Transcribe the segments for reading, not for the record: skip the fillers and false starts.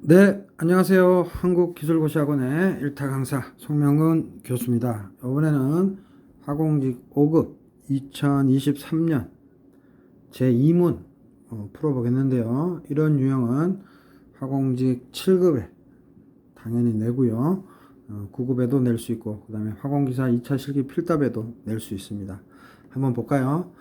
네, 안녕하세요. 한국기술고시학원의 일타 강사 송명근 교수입니다. 이번에는 화공직 5급 2023년 제2문 풀어보겠는데요. 이런 유형은 화공직 7급에 당연히 내고요. 9급에도 낼 수 있고, 그 다음에 화공기사 2차 실기 필답에도 낼 수 있습니다. 한번 볼까요?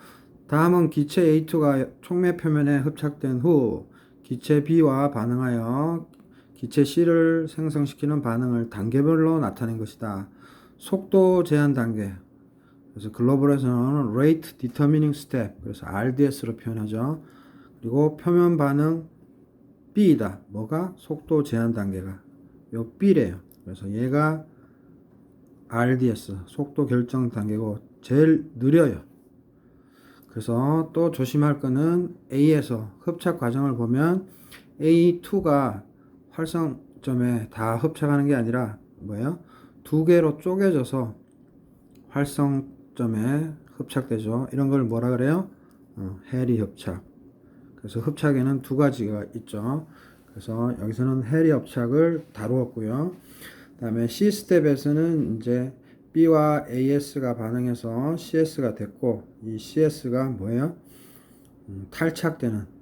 다음은 기체 A2가 촉매 표면에 흡착된 후 기체 B와 반응하여 기체 C를 생성시키는 반응을 단계별로 나타낸 것이다. 속도 제한 단계. 그래서 글로벌에서는 Rate Determining Step. 그래서 RDS로 표현하죠. 그리고 표면 반응 B이다. 뭐가? 속도 제한 단계가. 요 B래요. 그래서 얘가 RDS, 속도 결정 단계고 제일 느려요. 그래서 또 조심할 거는 A에서 흡착 과정을 보면 A2가 활성점에 다 흡착하는 게 아니라 뭐예요? 두 개로 쪼개져서 활성점에 흡착되죠. 이런 걸 뭐라 그래요? 해리 흡착. 그래서 흡착에는 두 가지가 있죠. 그래서 여기서는 해리 흡착을 다루었고요. 그 다음에 C스텝에서는 이제 B와 AS가 반응해서 CS가 됐고, 이 CS가 뭐예요? 탈착되는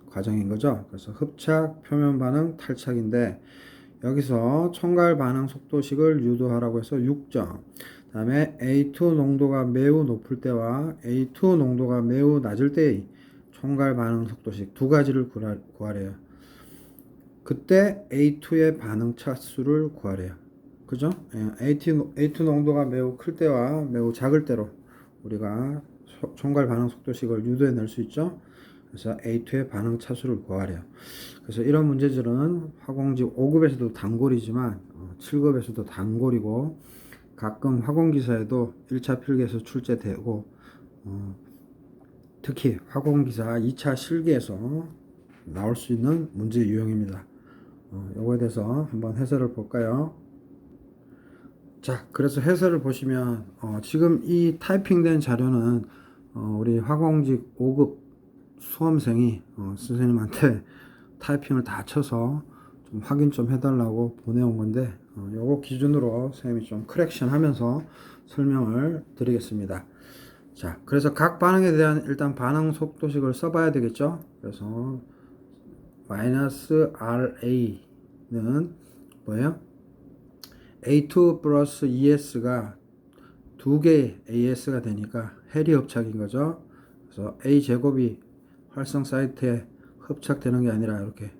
과정인 거죠. 그래서 흡착, 표면 반응, 탈착인데, 여기서 총괄 반응 속도식을 유도하라고 해서 6점. 그 다음에 A2 농도가 매우 높을 때와 A2 농도가 매우 낮을 때의 총괄 반응 속도식 두 가지를 구하래요. 그때 A2의 반응 차수를 구하래요. 그죠? A2 농도가 매우 클 때와 매우 작을 때로 우리가 총괄 반응 속도식을 유도해 낼 수 있죠. 그래서 A2의 반응 차수를 구하래요. 그래서 이런 문제들은 화공직 5급에서도 단골이지만 7급에서도 단골이고, 가끔 화공기사에도 1차 필기에서 출제되고, 특히 화공기사 2차 실기에서 나올 수 있는 문제 유형입니다. 요거에 대해서 한번 해설을 볼까요? 자, 그래서 해설을 보시면 지금 이 타이핑된 자료는 우리 화공직 5급 수험생이 선생님한테 타이핑을 다 쳐서 좀 확인 좀 해달라고 보내온 건데, 요거 기준으로 선생님이 좀 커렉션 하면서 설명을 드리겠습니다. 자, 그래서 각 반응에 대한 일단 반응 속도식을 써봐야 되겠죠. 그래서 마이너스 RA는 뭐예요? A2 플러스 ES가 두 개의 AS가 되니까 해리 흡착인 거죠. 그래서 A 제곱이 활성 사이트에 흡착되는 게 아니라 이렇게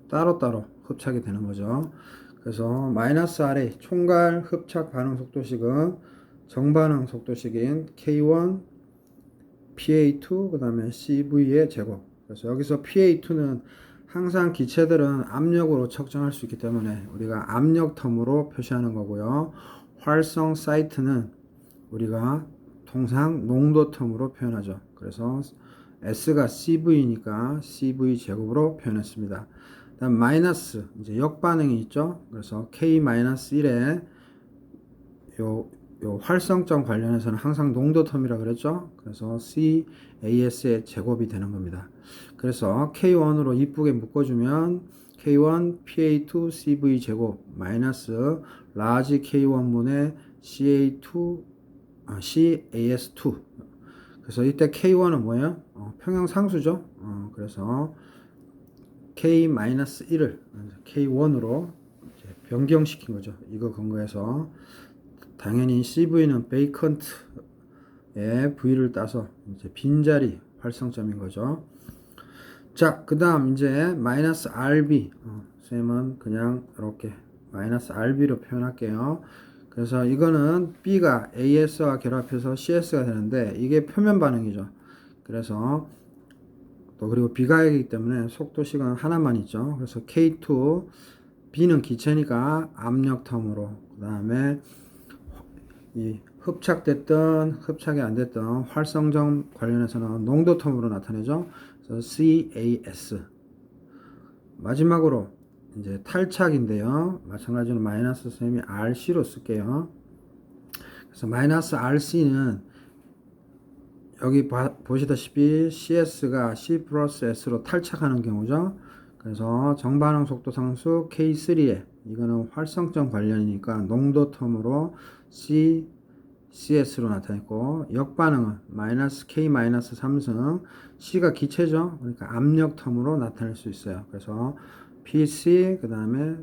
따로따로 흡착이 되는 거죠. 그래서 마이너스 RA 총괄 흡착 반응 속도식은 정반응 속도식인 K1 PA2 그 다음에 CV의 제곱. 그래서 여기서 PA2는 항상 기체들은 압력으로 측정할 수 있기 때문에 우리가 압력 텀으로 표시하는 거고요. 활성 사이트는 우리가 통상 농도 텀으로 표현하죠. 그래서 S가 CV니까 CV 제곱으로 표현했습니다. 다음 마이너스 이제 역반응이 있죠. 그래서 K-1에 요 활성점 관련해서는 항상 농도 텀이라 그랬죠. 그래서 CAS의 제곱이 되는 겁니다. 그래서 K1으로 이쁘게 묶어주면 K1 PA2 CV 제곱 마이너스 라지 K1분의 CA2 CAS2. 그래서 이때 K1은 뭐예요? 평형상수죠. 그래서 K-1을 K1으로 변경시킨 거죠. 이거 근거해서 당연히 CV는 베이컨트의 V를 따서 이제 빈자리 활성점인 거죠. 자, 그 다음 이제 마이너스 RB. 쌤은 그냥 이렇게 마이너스 RB로 표현할게요. 그래서 이거는 B가 AS와 결합해서 CS가 되는데 이게 표면 반응이죠. 그래서 또 그리고 비가역이기 때문에 속도식은 하나만 있죠. 그래서 K2 B는 기체니까 압력 텀으로, 그 다음에 이 흡착됐던 흡착이 안 됐던 활성점 관련해서는 농도 텀으로 나타내죠. 그래서 CAS. 마지막으로 이제 탈착인데요. 마찬가지로 마이너스 셈이 RC로 쓸게요. 그래서 마이너스 RC는 여기 보시다시피 CS가 C 플러스 S로 탈착하는 경우죠. 그래서 정반응 속도 상수 K3에 이거는 활성점 관련이니까 농도 텀으로 CS로 나타냈고, 역반응은 마이너스 K 마이너스 3승, C가 기체죠. 그러니까 압력 텀으로 나타낼 수 있어요. 그래서 PC 그 다음에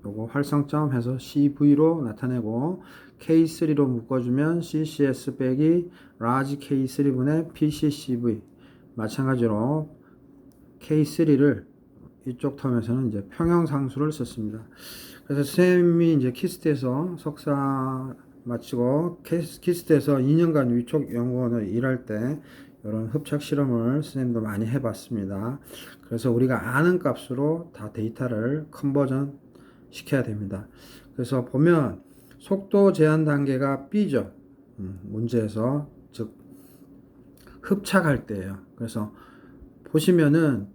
요거 활성점 해서 CV로 나타내고, K3로 묶어주면 CCS 빼기 라지 K3분의 PCCV, 마찬가지로 K3를 이쪽 텀에서는 이제 평형상수를 썼습니다. 그래서 쌤이 이제 키스트에서 석사 마치고 키스트에서 2년간 위촉 연구원을 일할 때 이런 흡착 실험을 선생님도 많이 해봤습니다. 그래서 우리가 아는 값으로 다 데이터를 컨버전 시켜야 됩니다. 그래서 보면 속도 제한 단계가 B죠. 문제에서 즉 흡착할 때예요. 그래서 보시면은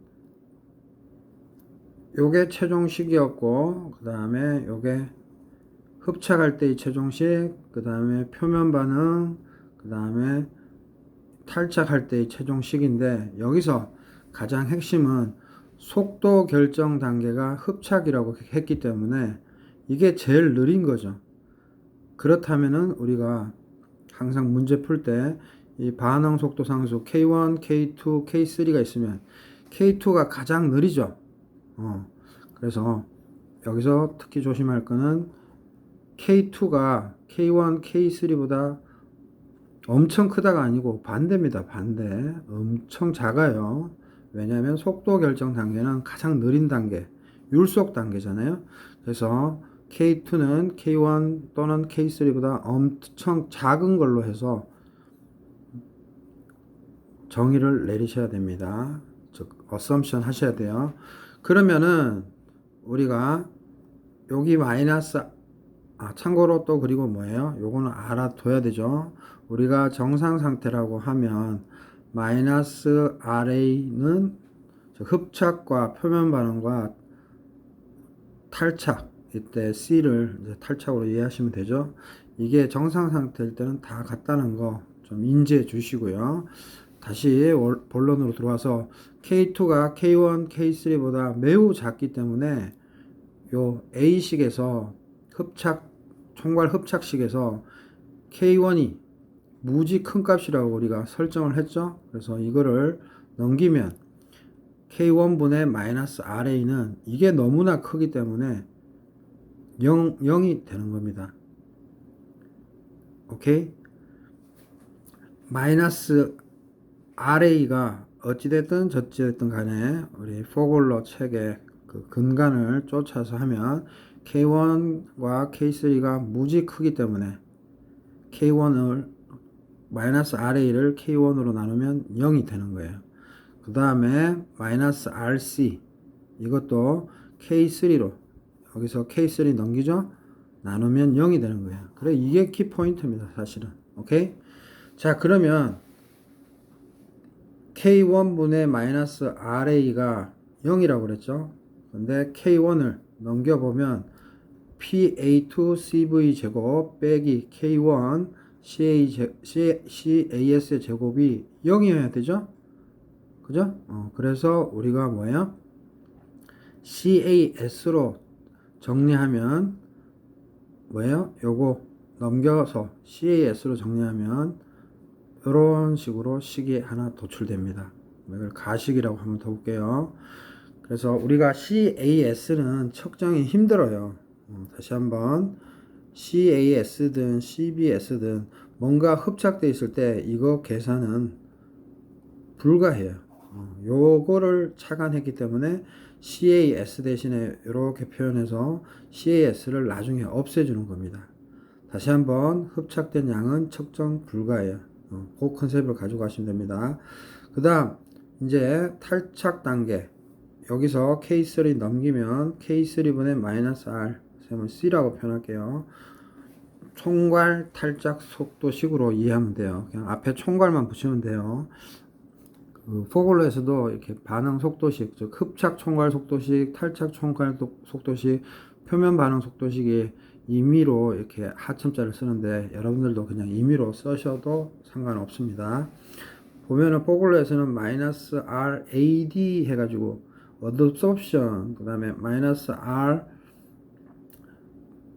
요게 최종식이었고, 그 다음에 요게 흡착할 때의 최종식, 그 다음에 표면 반응, 그 다음에 탈착할 때의 최종식인데, 여기서 가장 핵심은 속도 결정 단계가 흡착이라고 했기 때문에 이게 제일 느린 거죠. 그렇다면은 우리가 항상 문제 풀 때 이 반응 속도 상수 K1, K2, K3가 있으면 K2가 가장 느리죠. 그래서 여기서 특히 조심할 거는 K2가 K1, K3보다 엄청 크다가 아니고 반대입니다. 반대. 엄청 작아요. 왜냐하면 속도 결정 단계는 가장 느린 단계, 율속 단계잖아요. 그래서 K2는 K1 또는 K3보다 엄청 작은 걸로 해서 정의를 내리셔야 됩니다. 즉, 어썸션 하셔야 돼요. 그러면은 우리가 여기 마이너스, 참고로 또 그리고 뭐예요? 요거는 알아둬야 되죠. 우리가 정상 상태라고 하면 마이너스 RA는 흡착과 표면 반응과 탈착, 이때 C를 이제 탈착으로 이해하시면 되죠. 이게 정상 상태일 때는 다 같다는 거 좀 인지해 주시고요. 다시 본론으로 들어와서 K2가 K1, K3보다 매우 작기 때문에 요 A식에서 총괄 흡착식에서 K1이 무지 큰 값이라고 우리가 설정을 했죠. 그래서 이거를 넘기면 K1분의 마이너스 RA는 이게 너무나 크기 때문에 0이 되는 겁니다. 오케이? 마이너스 RA가 어찌됐든 저찌됐든 간에 우리 포골러 책의 그 근간을 쫓아서 하면 K1과 K3가 무지 크기 때문에 K1을 마이너스 RA를 K1으로 나누면 0이 되는 거예요. 그 다음에 마이너스 RC 이것도 K3로 여기서 K3 넘기죠? 나누면 0이 되는 거예요. 그래 이게 키포인트입니다. 사실은. 오케이? 자 그러면 K1분의 마이너스 RA가 0이라고 그랬죠? 근데 K1을 넘겨보면 PA2CV 제곱 빼기 K1 CAS의 제곱이 0이어야 되죠? 그죠? 그래서 우리가 뭐예요? CAS로 정리하면 뭐예요? 요거 넘겨서 CAS로 정리하면 이런 식으로 식이 하나 도출됩니다. 이걸 가식이라고 한번 더 볼게요. 그래서 우리가 CAS는 측정이 힘들어요. 다시 한번 CAS든 CBS든 뭔가 흡착되어 있을 때 이거 계산은 불가해요. 요거를 착안했기 때문에 CAS 대신에 이렇게 표현해서 CAS를 나중에 없애주는 겁니다. 다시 한번 흡착된 양은 측정 불가해요. 그 컨셉을 가지고 가시면 됩니다. 그 다음 이제 탈착 단계 여기서 K3 넘기면 K3분의 마이너스 R C라고 표현할게요. 총괄 탈착 속도식으로 이해하면 돼요. 그냥 앞에 총괄만 붙이면 돼요. 그 포골로에서도 이렇게 반응 속도식, 즉 흡착 총괄 속도식, 탈착 총괄 속도식, 표면 반응 속도식이 임의로 이렇게 하첨자를 쓰는데 여러분들도 그냥 임의로 쓰셔도 상관없습니다. 보면은 포골로에서는 마이너스 RAD 해가지고 adsorption, 그 다음에 마이너스 R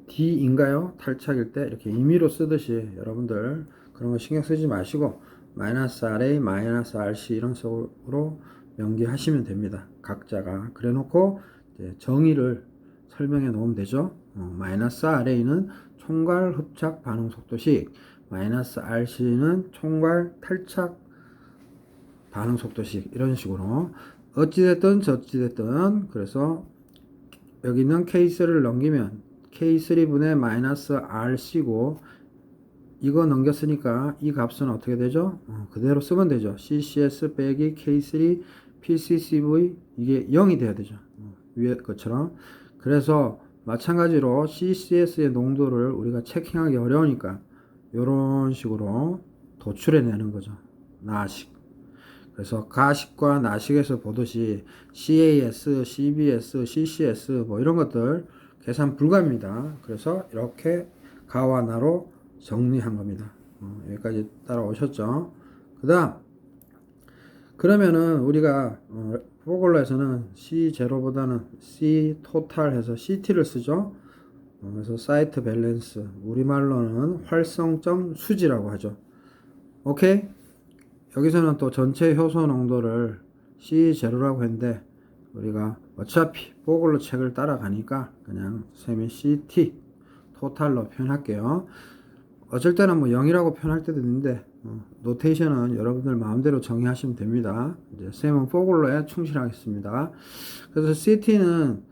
D인가요? 탈착일 때 이렇게 임의로 쓰듯이 여러분들 그런 거 신경 쓰지 마시고 마이너스 RA, 마이너스 RC 이런 식으로 명기하시면 됩니다. 각자가 그래 놓고 이제 정의를 설명해 놓으면 되죠. 마이너스 RA는 총괄 흡착 반응 속도식, 마이너스 RC는 총괄 탈착 반응 속도식, 이런 식으로 어찌됐든 저찌됐든 그래서 여기 있는 K3를 넘기면 K3분의 마이너스 RC고, 이거 넘겼으니까 이 값은 어떻게 되죠? 그대로 쓰면 되죠. CCS 빼기 K3 PCCV, 이게 0이 돼야 되죠. 위에 것처럼. 그래서 마찬가지로 CCS의 농도를 우리가 체킹하기 어려우니까 이런 식으로 도출해 내는 거죠. 나식. 그래서 가식과 나식에서 보듯이 CAS, CBS, CCS 뭐 이런 것들 계산 불가입니다. 그래서 이렇게 가와 나로 정리한 겁니다. 여기까지 따라오셨죠? 그 다음, 그러면은 우리가 포골로에서는 C0보다는 C 토탈 해서 CT를 쓰죠. 그래서 사이트 밸런스, 우리말로는 활성점 수지라고 하죠. 오케이? 여기서는 또 전체 효소 농도를 C0라고 했는데 우리가 어차피 포골로 책을 따라가니까 그냥 세미 CT 토탈로 표현할게요. 어쩔 때는 뭐 0이라고 표현할 때도 있는데 노테이션은 여러분들 마음대로 정의하시면 됩니다. 이제 쌤은 포골로에 충실하겠습니다. 그래서 CT는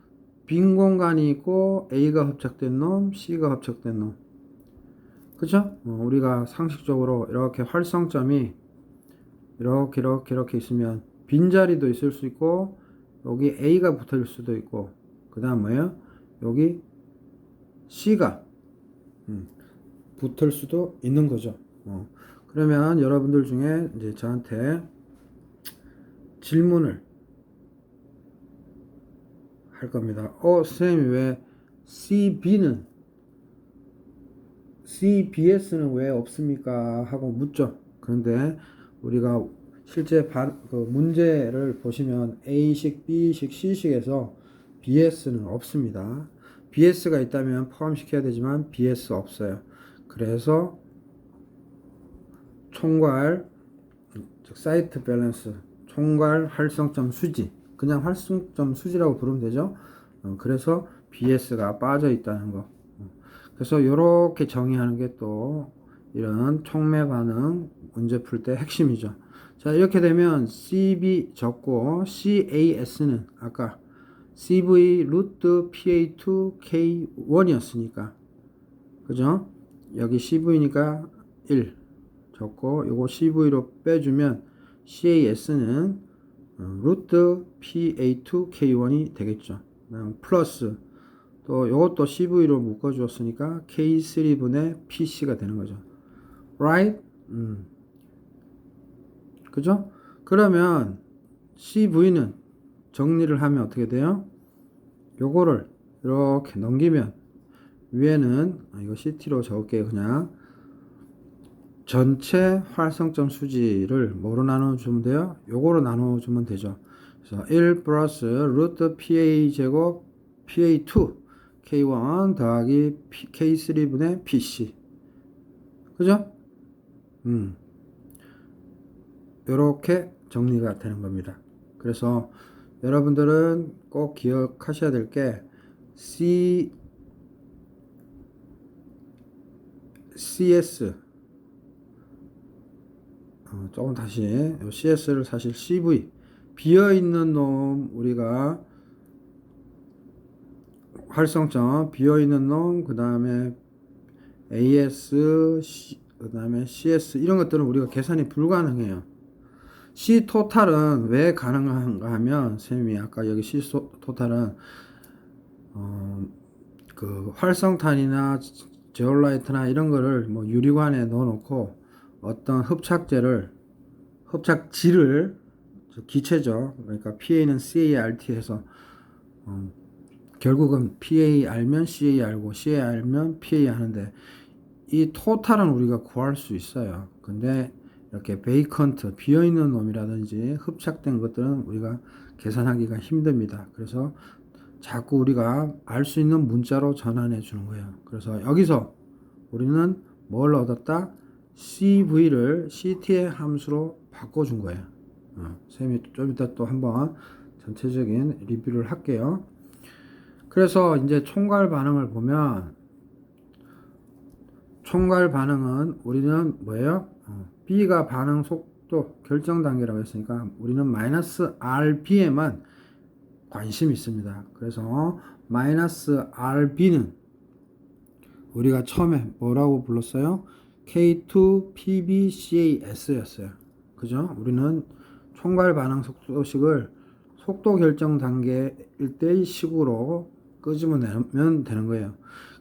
빈 공간이 있고 A가 hợp착된 놈, C가 hợp착된 놈. 그죠? 우리가 상식적으로 이렇게 활성점이 이렇게 있으면 빈자리도 있을 수 있고 여기 A가 붙을 수도 있고 그 다음 뭐예요? 여기 C가 붙을 수도 있는 거죠. 그러면 여러분들 중에 이제 저한테 질문을 할 겁니다. 선생님이 왜 CBS는 왜 없습니까? 하고 묻죠. 그런데 우리가 실제 그 문제를 보시면 A식, B식, C식에서 BS는 없습니다. BS가 있다면 포함시켜야 되지만 BS 없어요. 그래서 총괄, 즉 사이트 밸런스, 총괄 활성점 수지, 그냥 활성점 수지라고 부르면 되죠. 그래서 BS가 빠져 있다는 거. 그래서 이렇게 정의하는 게 또 이런 촉매 반응 문제 풀 때 핵심이죠. 자, 이렇게 되면 CB 적고 CAS는 아까 CV 루트 PA2 K1이었으니까 그죠? 여기 CV니까 1 적고 요거 CV로 빼주면 CAS는 루트 PA2 K1이 되겠죠. 플러스 또 요것도 CV로 묶어주었으니까 K3분의 PC가 되는 거죠. right? 그죠? 그러면 CV는 정리를 하면 어떻게 돼요? 요거를 이렇게 넘기면 위에는 이거 CT로 적을게요. 그냥 전체 활성점 수지를 뭐로 나눠주면 돼요? 요거로 나눠주면 되죠. 그래서 1 플러스 루트 PA 제곱 PA2 K1 더하기 K3분의 PC. 그죠? 요렇게 정리가 되는 겁니다. 그래서 여러분들은 꼭 기억하셔야 될 게 CS 조금 다시 CS를 사실 CV 비어있는 놈 우리가 활성점 비어있는 놈 그 다음에 AS 그 다음에 CS 이런 것들은 우리가 계산이 불가능해요. C 토탈은 왜 가능한가 하면 쌤이 아까 여기 C 토탈은 그 활성탄이나 제올라이트나 이런 거를 뭐 유리관에 넣어놓고 어떤 흡착질을 기체죠. 그러니까 PA는 CART 해서 결국은 PA 알면 CA 알고 CA 알면 PA 하는데 이 토탈은 우리가 구할 수 있어요. 근데 이렇게 베이컨트 비어있는 놈이라든지 흡착된 것들은 우리가 계산하기가 힘듭니다. 그래서 자꾸 우리가 알 수 있는 문자로 전환해 주는 거예요. 그래서 여기서 우리는 뭘 얻었다? CV를 CT의 함수로 바꿔준 거예요. 쌤이 좀 이따 또 한번 전체적인 리뷰를 할게요. 그래서 이제 총괄 반응을 보면 총괄 반응은 우리는 뭐예요? B가 반응 속도 결정 단계라고 했으니까 우리는 마이너스 RB에만 관심이 있습니다. 그래서 마이너스 RB는 우리가 처음에 뭐라고 불렀어요? K2PBCAS였어요. 그죠? 우리는 총괄 반응 속도식을 속도 결정 단계일 때의 식으로 끄집어내면 되는 거예요.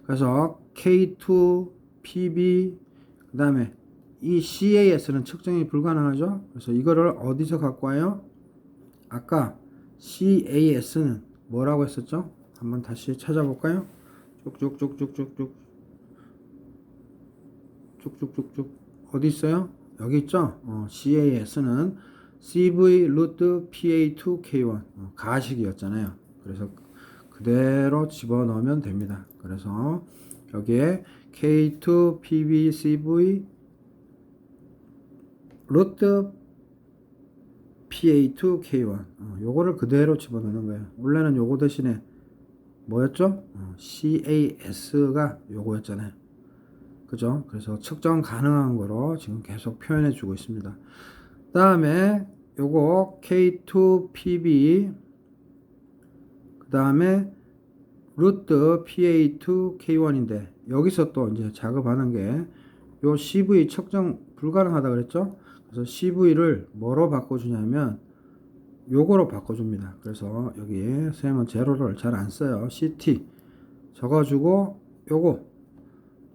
그래서 K2PB 그 다음에 이 CAS는 측정이 불가능하죠. 그래서 이거를 어디서 갖고 와요? 아까 CAS는 뭐라고 했었죠? 한번 다시 찾아볼까요? 쭉쭉쭉쭉 어디 있어요? 여기 있죠? CAS는 CV 루트 PA2K1 가식이었잖아요. 그래서 그대로 집어넣으면 됩니다. 그래서 여기에 K2PBCV 루트 PA2K1 요거를 그대로 집어넣는 거예요. 원래는 요거 대신에 뭐였죠? CAS가 요거였잖아요. 그죠? 그래서 측정 가능한 거로 지금 계속 표현해 주고 있습니다. 다음에 요거 K2PB 그 다음에 루트 PA2K1인데 여기서 또 이제 작업하는 게 요 CV 측정 불가능하다 그랬죠? 그래서 CV를 뭐로 바꿔주냐면 요거로 바꿔줍니다. 그래서 여기 쌤은 제로를 잘 안 써요. CT 적어주고 요거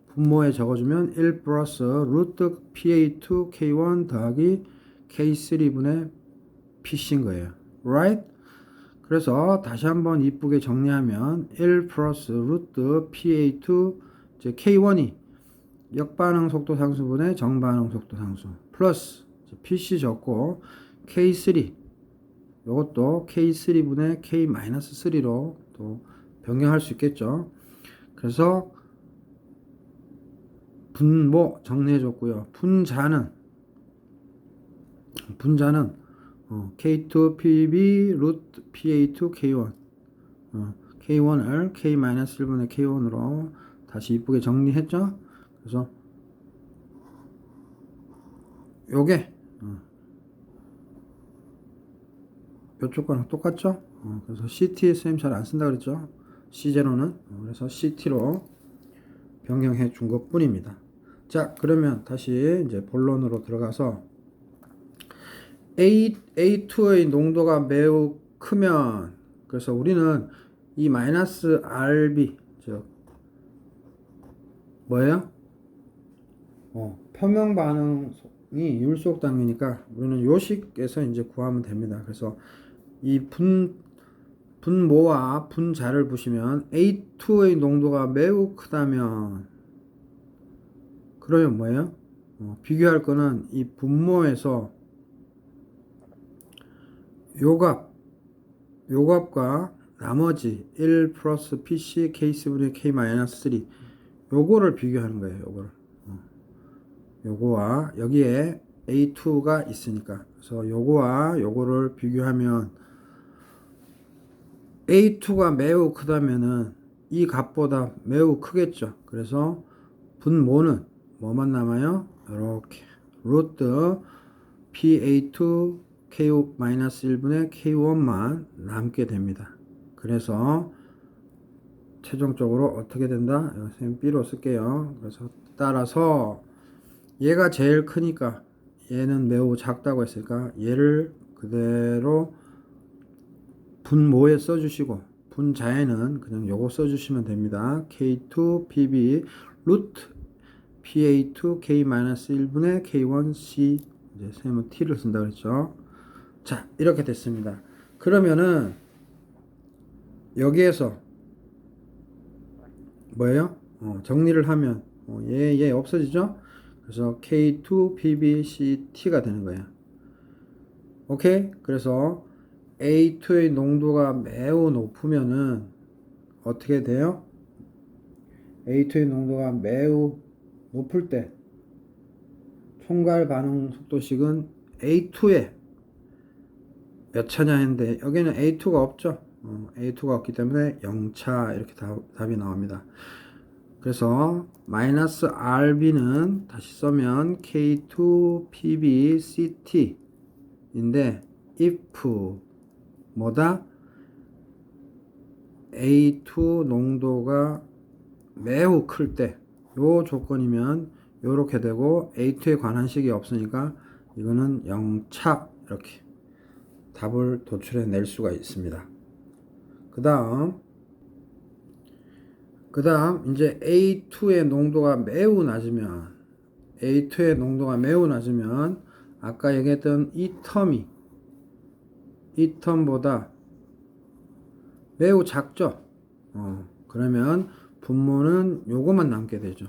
분모에 적어주면 1 플러스 루트 PA2K1 더하기 K3분의 PC인 거예요. Right? 그래서 다시 한번 이쁘게 정리하면 1 플러스 루트 PA2 이제 K1이 역반응 속도 상수분의 정반응 속도 상수 플러스 PC 적고 K3 이것도 K3분의 K-3로 또 변경할 수 있겠죠. 그래서 분모 정리해 줬고요. 분자는 K2PB 루트 PA2K1 K1을 K-1분의 K1으로 다시 이쁘게 정리했죠. 그래서 요게 요쪽 거랑 똑같죠. 그래서 CT 쌤 잘 안 쓴다 그랬죠. C0는 그래서 CT로 변경해 준 것 뿐입니다. 자, 그러면 다시 이제 본론으로 들어가서 A2의 농도가 매우 크면 그래서 우리는 이 마이너스 RB 즉 뭐예요? 표명 반응이 율속 단위니까 우리는 요식에서 이제 구하면 됩니다. 그래서 이 분모와 분자를 보시면 A2의 농도가 매우 크다면 그러면 뭐예요? 비교할 거는 이 분모에서 요값과 나머지 1 플러스 PC K3분의 K-3 요거를 비교하는 거예요. 요거와 여기에 A2가 있으니까 그래서 요거와 요거를 비교하면 A2가 매우 크다면은 이 값보다 매우 크겠죠. 그래서 분모는 뭐만 남아요? 이렇게 루트 PA2 K-1분의 K1만 남게 됩니다. 그래서 최종적으로 어떻게 된다? 선생님 B로 쓸게요. 그래서 따라서 얘가 제일 크니까 얘는 매우 작다고 했으니까 얘를 그대로 분모에 써주시고 분자에는 그냥 요거 써주시면 됩니다. K2PB 루트 PA2 K-1분의 K1C 이제 쌤은 T를 쓴다 그랬죠. 자, 이렇게 됐습니다. 그러면은 여기에서 뭐예요? 정리를 하면 얘 없어지죠? 그래서 K2PBCT가 되는 거예요. 오케이? 그래서 A2의 농도가 매우 높으면은 어떻게 돼요? A2의 농도가 매우 높을 때 총괄 반응 속도식은 A2에 몇 차냐 했는데 여기는 A2가 없죠. A2가 없기 때문에 0차 이렇게 답이 나옵니다. 그래서 마이너스 RB는 다시 써면 K2PBCT 인데 if 뭐다? A2 농도가 매우 클 때 요 조건이면 요렇게 되고 A2에 관한 식이 없으니까 이거는 0차 이렇게 답을 도출해 낼 수가 있습니다. 그 다음 이제 A2의 농도가 매우 낮으면 아까 얘기했던 이 텀보다 매우 작죠. 그러면 분모는 요거만 남게 되죠.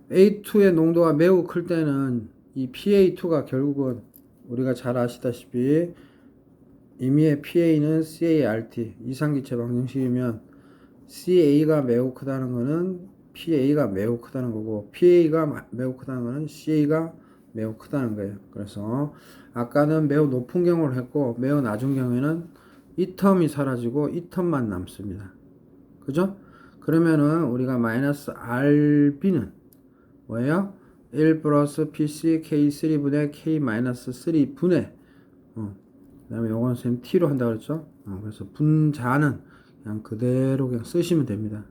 A2의 농도가 매우 클 때는 이 PA2가 결국은 우리가 잘 아시다시피 임의의 PA는 CART 이상기체 방정식이면 CA가 매우 크다는 거는 PA가 매우 크다는 거고 PA가 매우 크다는 거는 CA가 매우 크다는 거예요. 그래서 아까는 매우 높은 경우를 했고 매우 낮은 경우에는 이 텀이 사라지고 이 텀만 남습니다. 그죠? 그러면은 우리가 마이너스 RB는 뭐예요? 1 플러스 PC K3분의 K 마이너스 3분의 그 다음에 요건 선생님 T로 한다고 그랬죠? 그래서 분자는 그냥 그대로 그냥 쓰시면 됩니다.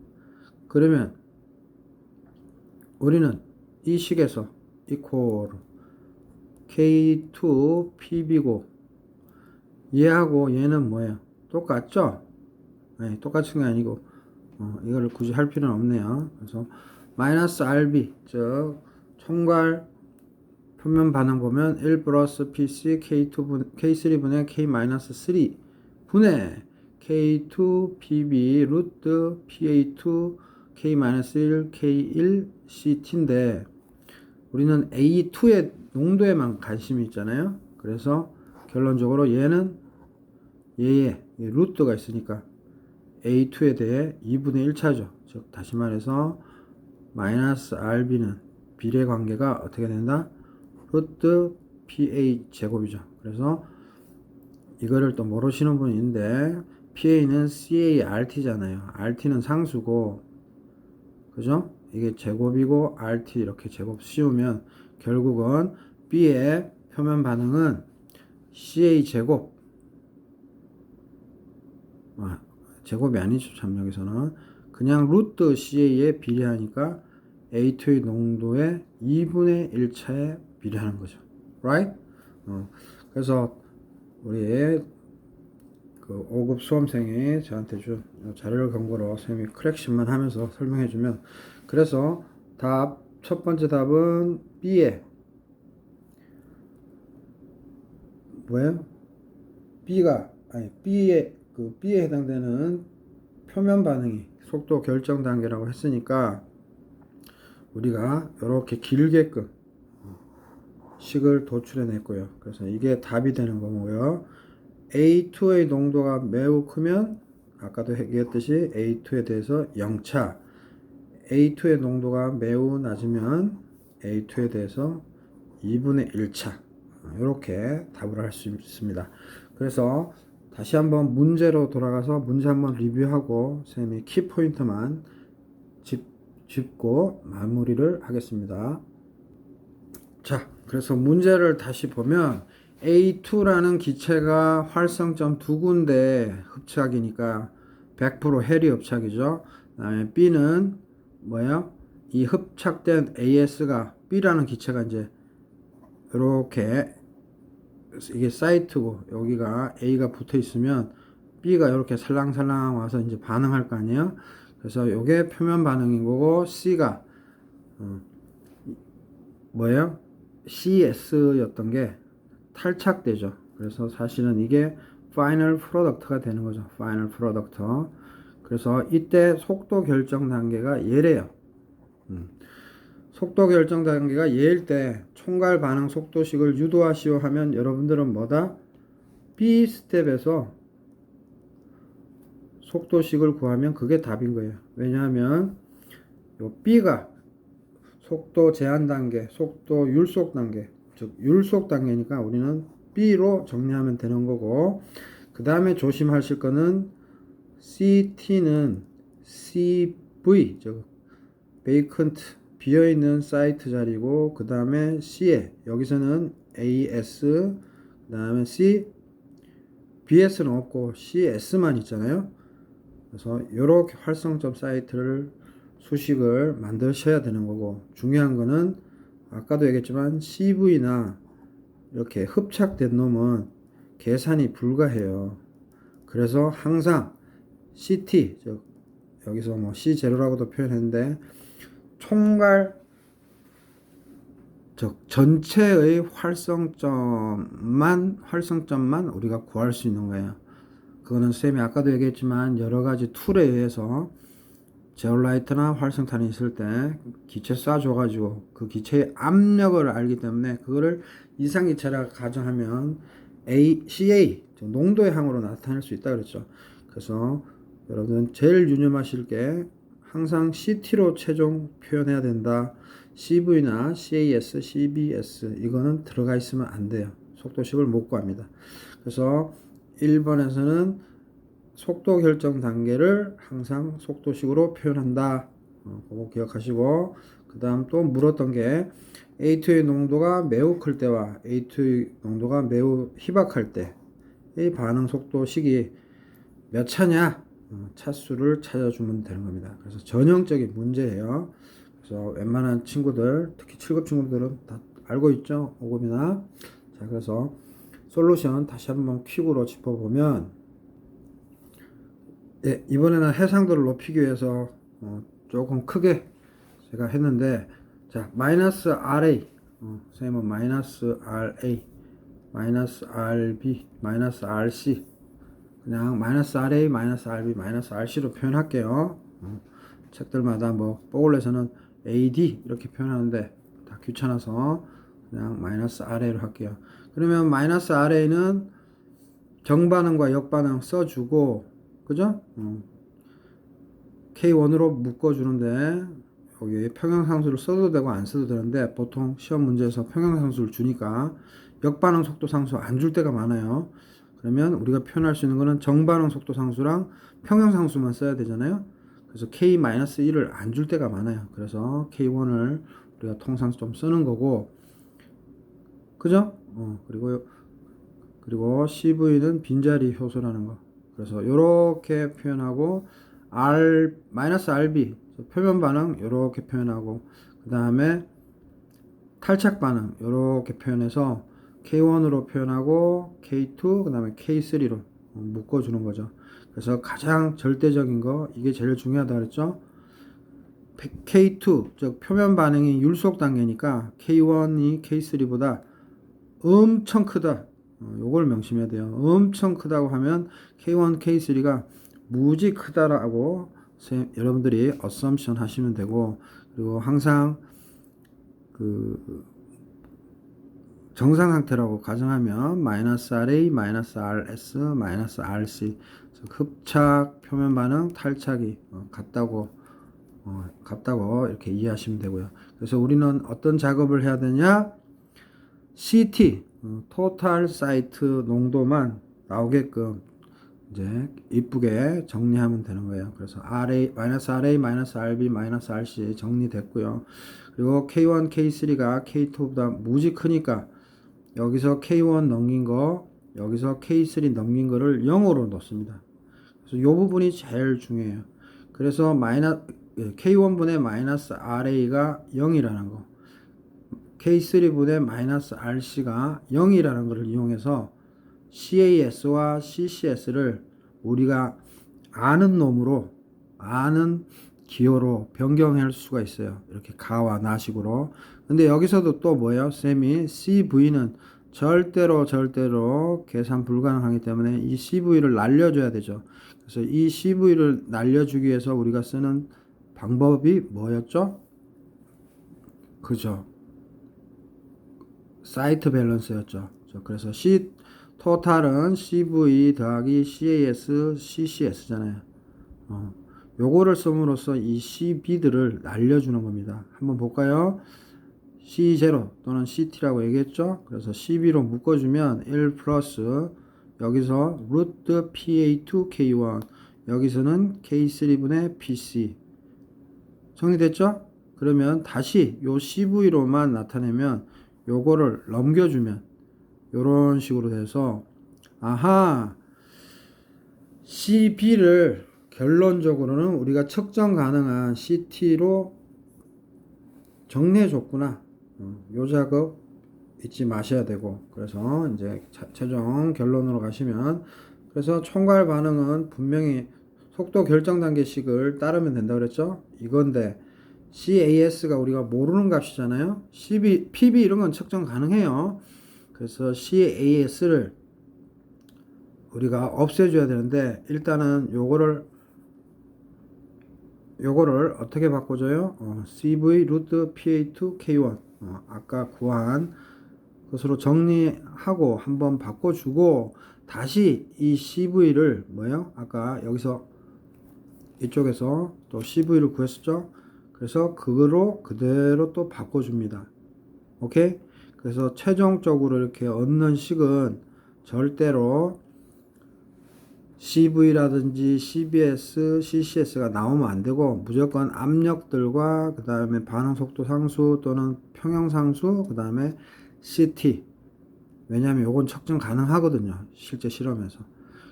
그러면 우리는 이 식에서 이퀄 K2 PB고 얘하고 얘는 뭐예요? 똑같죠? 네, 똑같은 게 아니고 이거를 굳이 할 필요는 없네요. 그래서 마이너스 RB 즉 총괄 표면 반응 보면 1 플러스 PC K3분의 K 마이너스 3분의 K2 PB 루트 PA2 K 마이너스 1 K1 CT인데 우리는 A2의 농도에만 관심이 있잖아요. 그래서 결론적으로 얘는 얘의 루트가 있으니까 A2에 대해 2분의 1차죠. 즉 다시 말해서 마이너스 RB는 비례 관계가 어떻게 된다? 루트 PA 제곱이죠. 그래서 이거를 또 모르시는 분이 있는데 PA는 CART잖아요. RT는 상수고 그죠? 이게 제곱이고 RT 이렇게 제곱 씌우면 결국은 B의 표면 반응은 CA 제곱 제곱이 아니죠. 참 여기서는 그냥 루트 CA에 비례하니까 A2의 농도의 2분의 1차에 비례하는 거죠. Right? 그래서 우리 그 5급 수험생이 저한테 준 자료를 근거로 선생님이 크랙션만 하면서 설명해 주면 그래서 첫 번째 답은 B에 뭐예요? B에 해당되는 표면 반응이 속도 결정 단계라고 했으니까 우리가 이렇게 길게끔 식을 도출해 냈고요. 그래서 이게 답이 되는 거고요. A2의 농도가 매우 크면 아까도 얘기했듯이 A2에 대해서 0차, A2의 농도가 매우 낮으면 A2에 대해서 2분의 1차 이렇게 답을 할 수 있습니다. 그래서 다시 한번 문제로 돌아가서 문제 한번 리뷰하고 선생님이 키포인트만 짚고 마무리를 하겠습니다. 자, 그래서 문제를 다시 보면 A2라는 기체가 활성점 두 군데 흡착이니까 100% 해리 흡착이죠. 그다음에 B는 뭐예요? 이 흡착된 AS가 B라는 기체가 이제 이렇게 이게 사이트고 여기가 A가 붙어 있으면 B가 이렇게 살랑살랑 와서 이제 반응할 거 아니에요? 그래서 이게 표면 반응인 거고 C가 뭐예요? CS였던 게 탈착되죠. 그래서 사실은 이게 파이널 프로덕트가 되는 거죠. 파이널 프로덕트. 그래서 이때 속도 결정 단계가 얘래요. 속도 결정 단계가 얘일 때 총괄 반응 속도식을 유도하시오 하면 여러분들은 뭐다? B 스텝에서 속도식을 구하면 그게 답인 거예요. 왜냐하면 요 B가 속도 제한 단계, 속도 율속 단계, 즉 율속 단계니까 우리는 B로 정리하면 되는 거고, 그 다음에 조심하실 거는 CT는 CV, 즉 베이컨트 비어있는 사이트 자리고, 그 다음에 C에 여기서는 AS, 그 다음에 C, BS는 없고 CS만 있잖아요. 그래서 이렇게 활성점 사이트를 수식을 만드셔야 되는 거고, 중요한 거는 아까도 얘기했지만 CV나 이렇게 흡착된 놈은 계산이 불가해요. 그래서 항상 CT, 즉 여기서 뭐 C0라고도 표현했는데, 총괄 즉 전체의 활성점만 우리가 구할 수 있는 거예요. 그거는 쌤이 아까도 얘기했지만 여러 가지 툴에 의해서 제올라이트나 활성탄이 있을 때 기체 쏴줘가지고 그 기체의 압력을 알기 때문에 그거를 이상기체라 가정하면 CA 농도의 항으로 나타낼 수 있다 그랬죠. 그래서 여러분 제일 유념하실 게 항상 CT로 최종 표현해야 된다. CV나 CAS, CBS 이거는 들어가 있으면 안 돼요. 속도식을 못 구합니다. 그래서 1번에서는 속도 결정 단계를 항상 속도식으로 표현한다. 그거 기억하시고, 그 다음 또 물었던 게 A2의 농도가 매우 클 때와 A2의 농도가 매우 희박할 때의 반응 속도식이 몇 차냐? 차수를 찾아주면 되는 겁니다. 그래서 전형적인 문제예요. 그래서 웬만한 친구들, 특히 7급 친구들은 다 알고 있죠? 5급이나. 자, 그래서 솔루션 다시 한번 퀵으로 짚어보면, 예, 이번에는 해상도를 높이기 위해서 조금 크게 제가 했는데, 자, 마이너스 RA, 선생님은 마이너스 RA, 마이너스 RB, 마이너스 RC, 그냥 마이너스 RA, 마이너스 RB, 마이너스 RC로 표현할게요. 책들마다 뭐 뽀글레에서는 AD 이렇게 표현하는데 다 귀찮아서 그냥 마이너스 RA로 할게요. 그러면 마이너스 RA는 정반응과 역반응 써주고, 그죠? K1으로 묶어주는데 여기 평형상수를 써도 되고 안 써도 되는데 보통 시험 문제에서 평형상수를 주니까 역반응 속도 상수 안 줄 때가 많아요. 그러면 우리가 표현할 수 있는 거는 정반응 속도 상수랑 평형상수만 써야 되잖아요. 그래서 K-1을 안 줄 때가 많아요. 그래서 K1을 우리가 통상 좀 쓰는 거고, 그죠? 그리고 CV는 빈자리 효소라는 거. 그래서 이렇게 표현하고, 마이너스 RB, 표면 반응 이렇게 표현하고, 그 다음에 탈착 반응 이렇게 표현해서 K1으로 표현하고, K2, 그 다음에 K3로 묶어주는 거죠. 그래서 가장 절대적인 거, 이게 제일 중요하다 그랬죠? K2, 즉 표면 반응이 율속 단계니까 K1이 K3보다 엄청 크다. 요걸 명심해야 돼요. 엄청 크다고 하면 K1, K3가 무지 크다라고 여러분들이 어썸션 하시면 되고, 그리고 항상 그 정상 상태라고 가정하면 마이너스 RA, 마이너스 RS, 마이너스 RC 흡착, 표면 반응, 탈착이 같다고 이렇게 이해하시면 되고요. 그래서 우리는 어떤 작업을 해야 되냐? CT, 토탈 사이트 농도만 나오게끔 이제 이쁘게 정리하면 되는 거예요. 그래서 RA, 마이너스 RB, 마이너스 RC 정리됐고요. 그리고 K1, K3가 K2보다 무지 크니까 여기서 K1 넘긴 거, 여기서 K3 넘긴 거를 0으로 놓습니다. 그래서 이 부분이 제일 중요해요. 그래서 K1분의 마이너스 RA가 0이라는 거, K3분의 마이너스 RC가 0이라는 것을 이용해서 CAS와 CCS를 우리가 아는 놈으로, 아는 기호로 변경할 수가 있어요. 이렇게 가와 나식으로. 근데 여기서도 또 뭐예요? 쌤이 CV는 절대로 계산 불가능하기 때문에 이 CV를 날려줘야 되죠. 그래서 이 CV를 날려주기 위해서 우리가 쓰는 방법이 뭐였죠? 그죠? 사이트 밸런스였죠. 그래서 토탈은 CV 더하기 CAS, CCS잖아요. 요거를 씀으로써 이 CB들을 날려주는 겁니다. 한번 볼까요? C0 또는 CT라고 얘기했죠? 그래서 CB로 묶어주면 1 플러스 여기서 루트 PA2 K1 여기서는 K3분의 PC 정리됐죠? 그러면 다시 요 CV로만 나타내면 요거를 넘겨주면 요런 식으로 돼서 아하 CB를 결론적으로는 우리가 측정 가능한 CT로 정리해 줬구나. 요 작업 잊지 마셔야 되고 그래서 이제 최종 결론으로 가시면 그래서 총괄 반응은 분명히 속도 결정 단계식을 따르면 된다 그랬죠? 이건데 CAS가 우리가 모르는 값이잖아요. PB 이런 건 측정 가능해요. 그래서 CAS를 우리가 없애줘야 되는데 일단은 요거를 어떻게 바꿔줘요? CV 루트 PA2 K1 아까 구한 것으로 정리하고 한번 바꿔주고 다시 이 CV를 뭐예요? 아까 여기서 이쪽에서 또 CV를 구했었죠? 그래서 그거로 그대로 또 바꿔줍니다. 오케이? 그래서 최종적으로 이렇게 얻는 식은 절대로 CV라든지 CBS, CCS가 나오면 안 되고 무조건 압력들과 그 다음에 반응 속도 상수 또는 평형 상수 그 다음에 CT 왜냐하면 요건 측정 가능하거든요 실제 실험에서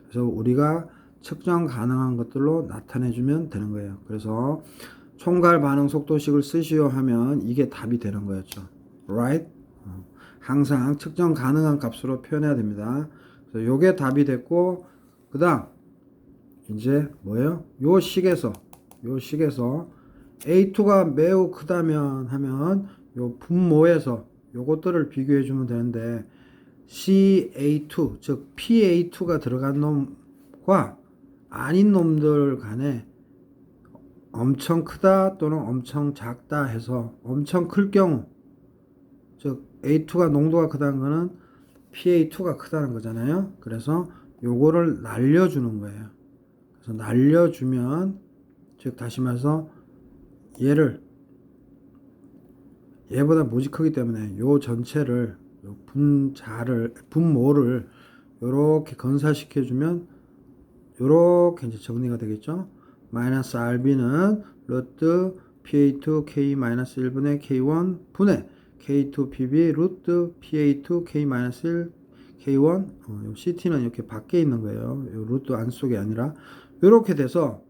그래서 우리가 측정 가능한 것들로 나타내주면 되는 거예요 그래서 총괄 반응 속도식을 쓰시오 하면 이게 답이 되는 거였죠 right? 항상 측정 가능한 값으로 표현해야 됩니다 그래서 요게 답이 됐고 그 다음 이제 뭐예요? 요 식에서 A2가 매우 크다면 하면 요 분모에서 요것들을 비교해 주면 되는데 CA2 즉 PA2가 들어간 놈과 아닌 놈들 간에 엄청 크다 또는 엄청 작다 해서 엄청 클 경우 즉 A2가 농도가 크다는 거는 PA2가 크다는 거잖아요. 그래서 요거를 날려주는 거예요. 그래서 날려주면 즉 다시 말해서 얘보다 무지 크기 때문에 요 전체를 요 분모를 요렇게 건사시켜 주면 요렇게 이제 정리가 되겠죠. 마이너스 RB는 루트 PA2 K 마이너스 1분의 K1 분의 K2 PB 루트 PA2 K 마이너스 1 K1 요 CT는 이렇게 밖에 있는 거예요. 요 루트 안속이 아니라 요렇게 돼서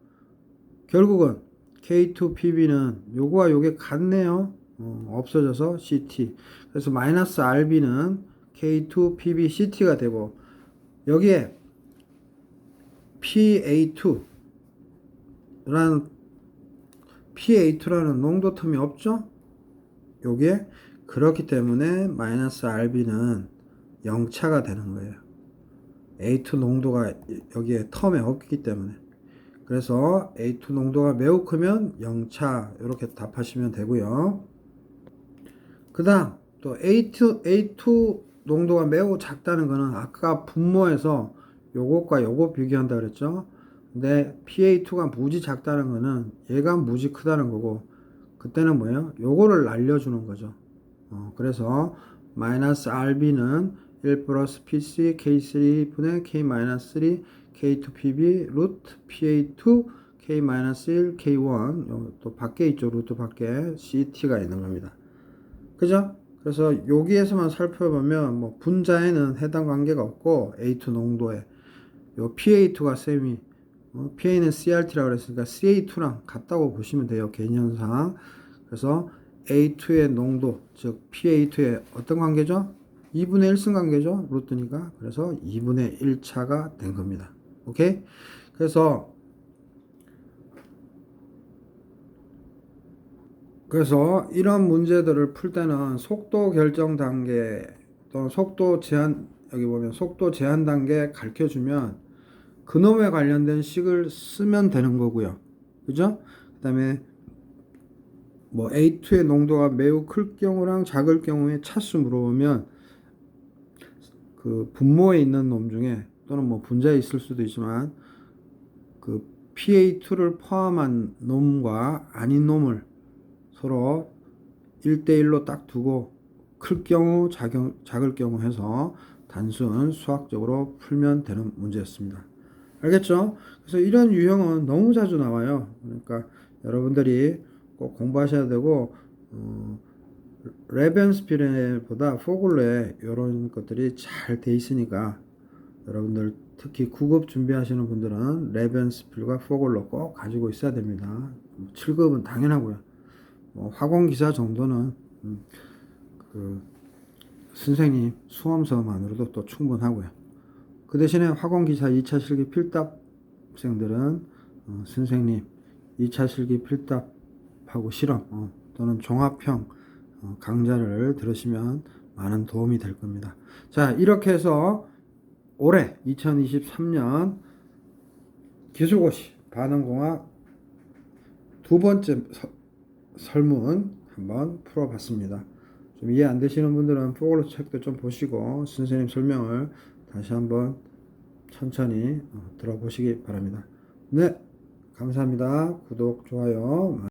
결국은 K2 PB는 요거와 요게 같네요. 없어져서 CT. 그래서 마이너스 RB는 K2 PB CT가 되고 여기에 PA2라는 농도 텀이 없죠? 요게 그렇기 때문에 마이너스 RB는 0차가 되는 거예요. A2 농도가 여기에 텀에 없기 때문에. 그래서 A2 농도가 매우 크면 0차 이렇게 답하시면 되고요. 그 다음 또 A2 농도가 매우 작다는 거는 아까 분모에서 요것과 요거 비교한다 그랬죠. 근데 PA2가 무지 작다는 거는 얘가 무지 크다는 거고 그때는 뭐예요? 요거를 날려주는 거죠. 그래서 마이너스 RB는 1 플러스 PC K3 분의 K 마이너스 3 K2 PB 루트 PA2 K 마이너스 1 K1 또 밖에 있죠. 루트 밖에 CT가 있는 겁니다. 그죠? 그래서 여기에서만 살펴보면 뭐 분자에는 해당 관계가 없고 A2 농도에 요 PA2가 셈이 PA는 CRT라고 그랬으니까 CA2랑 같다고 보시면 돼요. 개념상. 그래서 A2의 농도 즉 PA2의 어떤 관계죠? 2분의 1승 관계죠. 루트니까. 그래서 2분의 1차가 된 겁니다. 오케이? 그래서 이런 문제들을 풀 때는 속도 결정 단계 또는 속도 제한 여기 보면 속도 제한 단계 가르쳐 주면 그놈에 관련된 식을 쓰면 되는 거고요. 그죠? 그다음에 뭐 A2의 농도가 매우 클 경우랑 작을 경우에 차수 물어보면 그 분모에 있는 놈 중에 또는 뭐 분자에 있을 수도 있지만 그 PA2를 포함한 놈과 아닌 놈을 서로 1대1로 딱 두고 클 경우 작을 경우 해서 단순 수학적으로 풀면 되는 문제였습니다. 알겠죠? 그래서 이런 유형은 너무 자주 나와요. 그러니까 여러분들이 꼭 공부하셔야 되고 레벤스필보다 포글러에 이런 것들이 잘 돼 있으니까 여러분들 특히 9급 준비하시는 분들은 레벤스필과 포글러 꼭 가지고 있어야 됩니다. 7급은 당연하고요. 화공기사 정도는 그 선생님 수험서만으로도 또 충분하고요. 그 대신에 화공기사 2차 실기 필답생들은 선생님 2차 실기 필답하고 실험 또는 종합형 강좌를 들으시면 많은 도움이 될 겁니다. 자, 이렇게 해서 올해 2023년 기술고시 반응공학 두 번째 설문 한번 풀어봤습니다. 좀 이해 안 되시는 분들은 포글러 책도 좀 보시고 선생님 설명을 다시 한번 천천히 들어보시기 바랍니다. 네, 감사합니다. 구독, 좋아요.